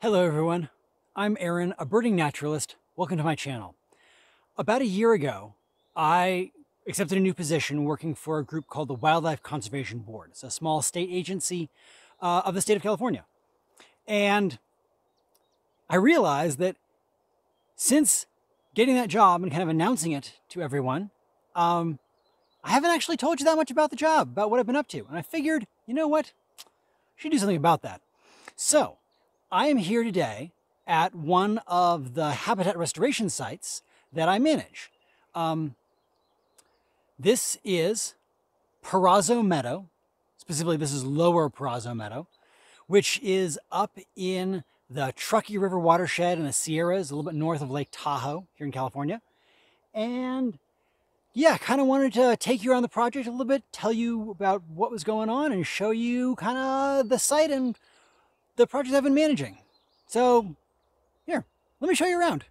Hello everyone, I'm Aaron, a birding naturalist. Welcome to my channel. About a year ago, I accepted a new position working for a group called the Wildlife Conservation Board. It's a small state agency of the state of California. And I realized that since getting that job and kind of announcing it to everyone, I haven't actually told you that much about the job, about what I've been up to. And I figured, you know what, I should do something about that. So I am here today at one of the habitat restoration sites that I manage. This is Perazzo Meadow. Specifically, this is Lower Perazzo Meadow, which is up in the Truckee River Watershed in the Sierras, a little bit north of Lake Tahoe here in California. And yeah, kind of wanted to take you around the project a little bit, tell you about what was going on and show you kind of the site and the project I've been managing. So here, let me show you around.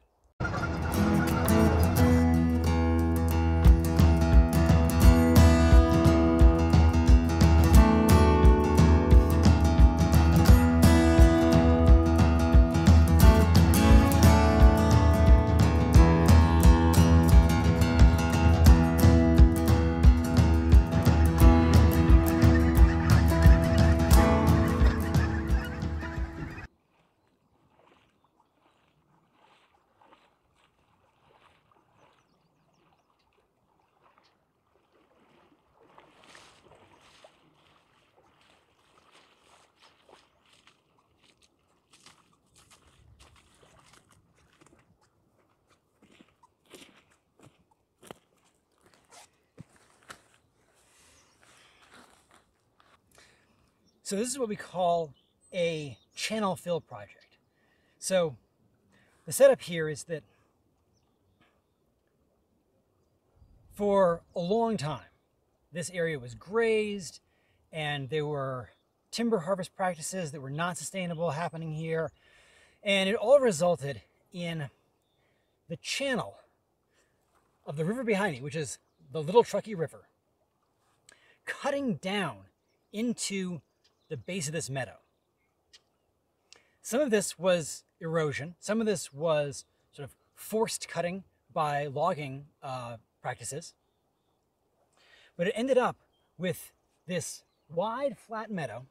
So this is what we call a channel fill project. So the setup here is that for a long time, this area was grazed and there were timber harvest practices that were not sustainable happening here. And it all resulted in the channel of the river behind me, which is the Little Truckee River, cutting down into the base of this meadow. Some of this was erosion. Some of this was sort of forced cutting by logging practices. But it ended up with this wide, flat meadow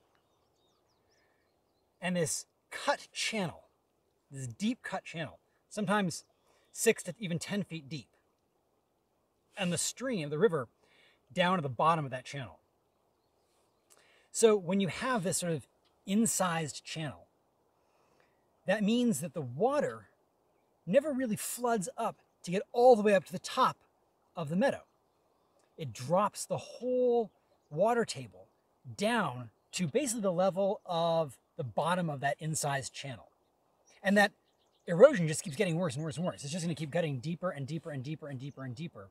and this cut channel, this deep cut channel, sometimes 6 to even 10 feet deep. And the stream, the river, down to the bottom of that channel. So when you have this sort of incised channel, that means that the water never really floods up to get all the way up to the top of the meadow. It drops the whole water table down to basically the level of the bottom of that incised channel. And that erosion just keeps getting worse and worse and worse. It's just going to keep getting deeper and deeper and deeper and deeper and deeper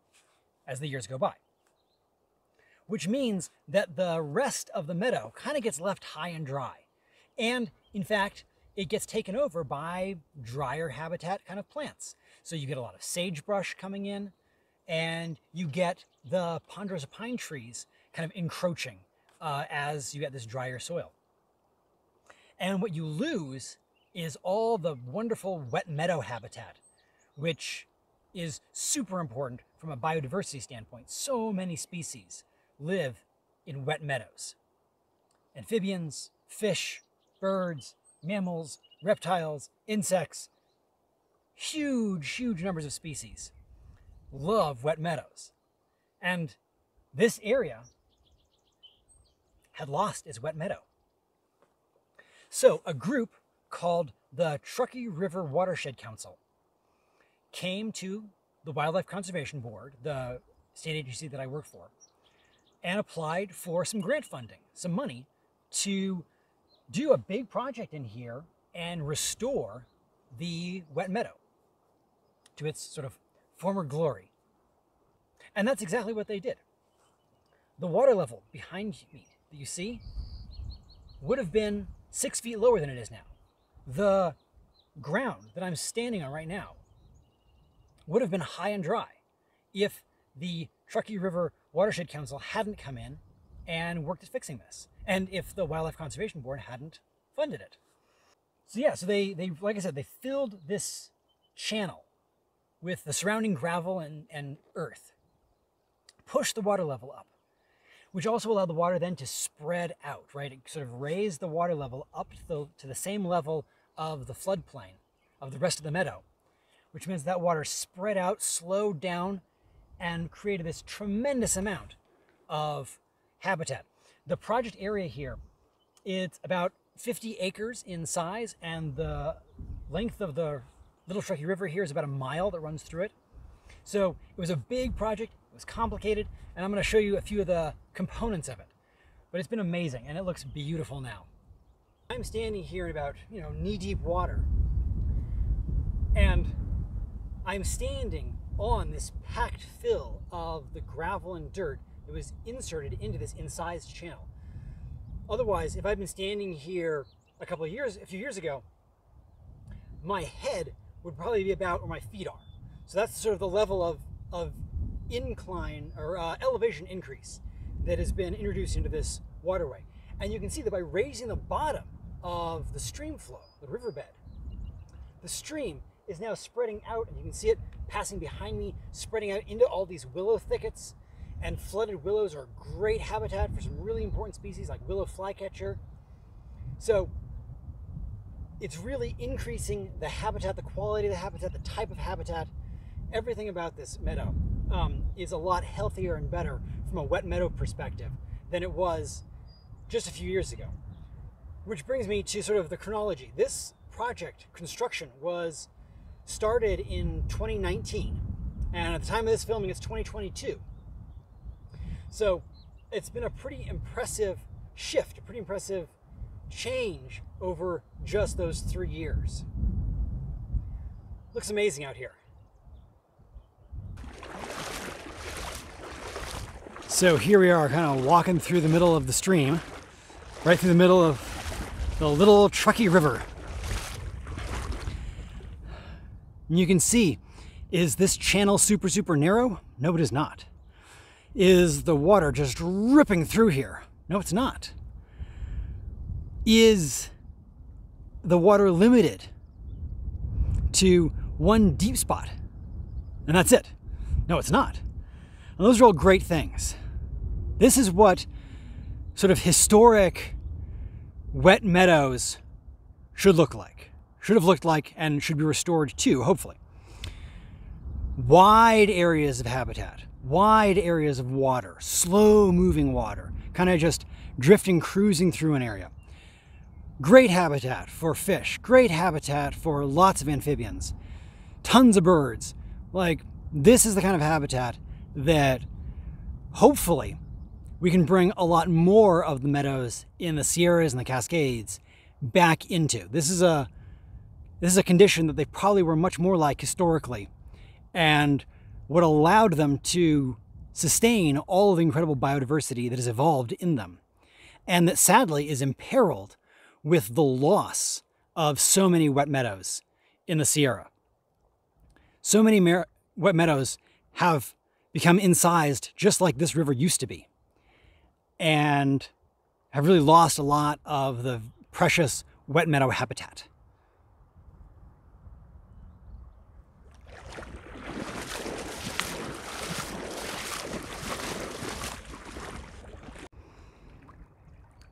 as the years go by. Which means that the rest of the meadow kind of gets left high and dry. And in fact, it gets taken over by drier habitat kind of plants. So you get a lot of sagebrush coming in, and you get the ponderosa pine trees kind of encroaching as you get this drier soil. And what you lose is all the wonderful wet meadow habitat, which is super important from a biodiversity standpoint. So many species live in wet meadows. Amphibians, fish, birds, mammals, reptiles, insects, huge numbers of species love wet meadows. And this area had lost its wet meadow. So a group called the Truckee River Watershed Council came to the Wildlife Conservation Board, the state agency that I work for, and applied for some grant funding, some money, to do a big project in here and restore the wet meadow to its sort of former glory. And that's exactly what they did. The water level behind me that you see would have been 6 feet lower than it is now. The ground that I'm standing on right now would have been high and dry if the Truckee River Watershed Council hadn't come in and worked at fixing this, and if the Wildlife Conservation Board hadn't funded it. So yeah, so they like I said, they filled this channel with the surrounding gravel and earth, pushed the water level up, which also allowed the water then to spread out, right? It sort of raised the water level up to the same level of the floodplain of the rest of the meadow, which means that water spread out, slowed down, and created this tremendous amount of habitat. The project area here, it's about 50 acres in size, and the length of the Little Truckee River here is about a mile that runs through it. So it was a big project, it was complicated, and I'm going to show you a few of the components of it. But it's been amazing, and it looks beautiful now. I'm standing here in about, knee-deep water, and I'm standing on this packed fill of the gravel and dirt that was inserted into this incised channel. Otherwise, if I'd been standing here a few years ago, my head would probably be about where my feet are. So that's sort of the level of incline or elevation increase that has been introduced into this waterway. And you can see that by raising the bottom of the stream flow, the riverbed, the stream is now spreading out, and you can see it passing behind me, spreading out into all these willow thickets. And flooded willows are great habitat for some really important species like willow flycatcher. So it's really increasing the habitat, the quality of the habitat, the type of habitat. Everything about this meadow is a lot healthier and better from a wet meadow perspective than it was just a few years ago. Which brings me to sort of the chronology. This project construction was started in 2019, and at the time of this filming, it's 2022. So it's been a pretty impressive shift, a pretty impressive change over just those 3 years. Looks amazing out here. So here we are, kind of walking through the middle of the stream, right through the middle of the Little Truckee River. And you can see, is this channel super, super narrow? No, it is not. Is the water just ripping through here? No, it's not. Is the water limited to one deep spot? And that's it? No, it's not. And those are all great things. This is what sort of historic wet meadows should look like, should have looked like, and should be restored to, hopefully. Wide areas of habitat, wide areas of water, slow moving water, kind of just drifting, cruising through an area. Great habitat for fish, great habitat for lots of amphibians, tons of birds. Like, this is the kind of habitat that hopefully we can bring a lot more of the meadows in the Sierras and the Cascades back into. This is a condition that they probably were much more like historically, and what allowed them to sustain all of the incredible biodiversity that has evolved in them, and that sadly is imperiled with the loss of so many wet meadows in the Sierra. So many wet meadows have become incised just like this river used to be, and have really lost a lot of the precious wet meadow habitat.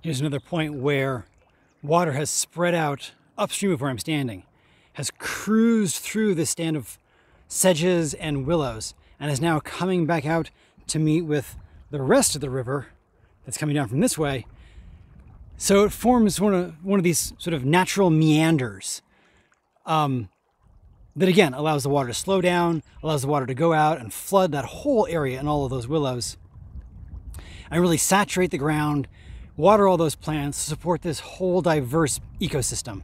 Here's another point where water has spread out upstream of where I'm standing, has cruised through this stand of sedges and willows, and is now coming back out to meet with the rest of the river that's coming down from this way. So it forms one of these sort of natural meanders that again allows the water to slow down, allows the water to go out and flood that whole area and all of those willows, and really saturate the ground, water all those plants to support this whole diverse ecosystem.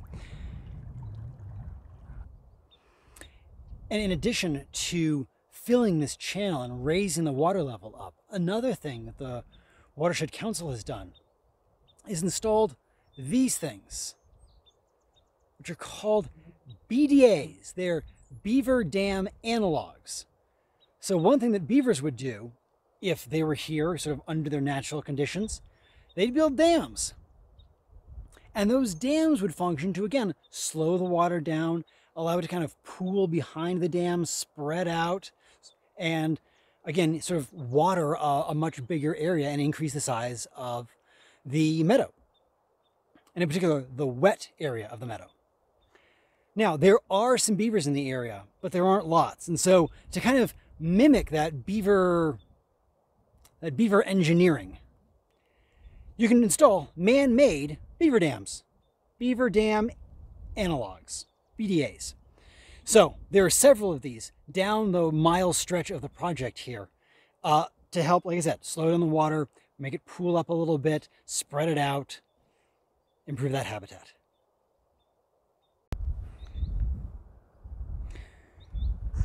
And in addition to filling this channel and raising the water level up, another thing that the Watershed Council has done is installed these things, which are called BDAs. They're beaver dam analogs. So one thing that beavers would do if they were here sort of under their natural conditions, they'd build dams. And those dams would function to, again, slow the water down, allow it to kind of pool behind the dam, spread out, and again, sort of water a much bigger area and increase the size of the meadow. And in particular, the wet area of the meadow. Now, there are some beavers in the area, but there aren't lots. And so to kind of mimic that beaver engineering, you can install man-made beaver dams, beaver dam analogs, BDAs. So there are several of these down the mile stretch of the project here to help, like I said, slow down the water, make it pool up a little bit, spread it out, improve that habitat.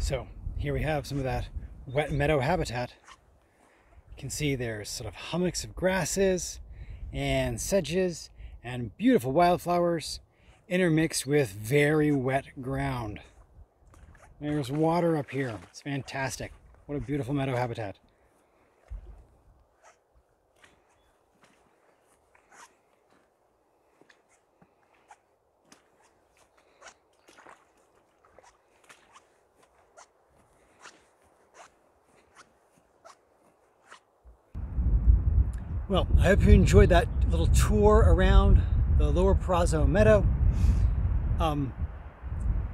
So here we have some of that wet meadow habitat. You can see there's sort of hummocks of grasses and sedges and beautiful wildflowers intermixed with very wet ground. There's water up here. It's fantastic. What a beautiful meadow habitat. Well, I hope you enjoyed that little tour around the Lower Perazzo Meadow.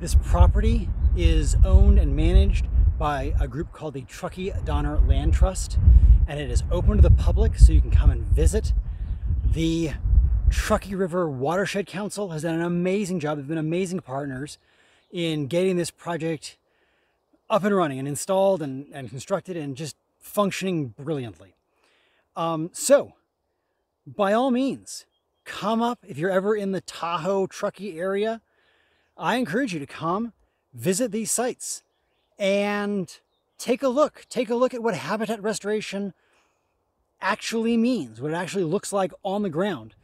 This property is owned and managed by a group called the Truckee Donner Land Trust, and it is open to the public so you can come and visit. The Truckee River Watershed Council has done an amazing job. They've been amazing partners in getting this project up and running and installed and constructed and just functioning brilliantly. So, by all means, come up if you're ever in the Tahoe, Truckee area. I encourage you to come visit these sites and take a look at what habitat restoration actually means, what it actually looks like on the ground,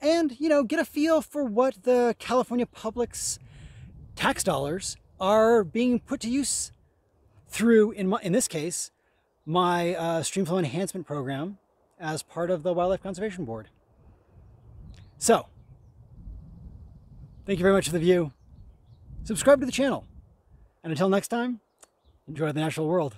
and, you know, get a feel for what the California public's tax dollars are being put to use through, in this case, my stream flow enhancement program as part of the Wildlife Conservation Board. So, thank you very much for the view. Subscribe to the channel. And until next time, enjoy the natural world.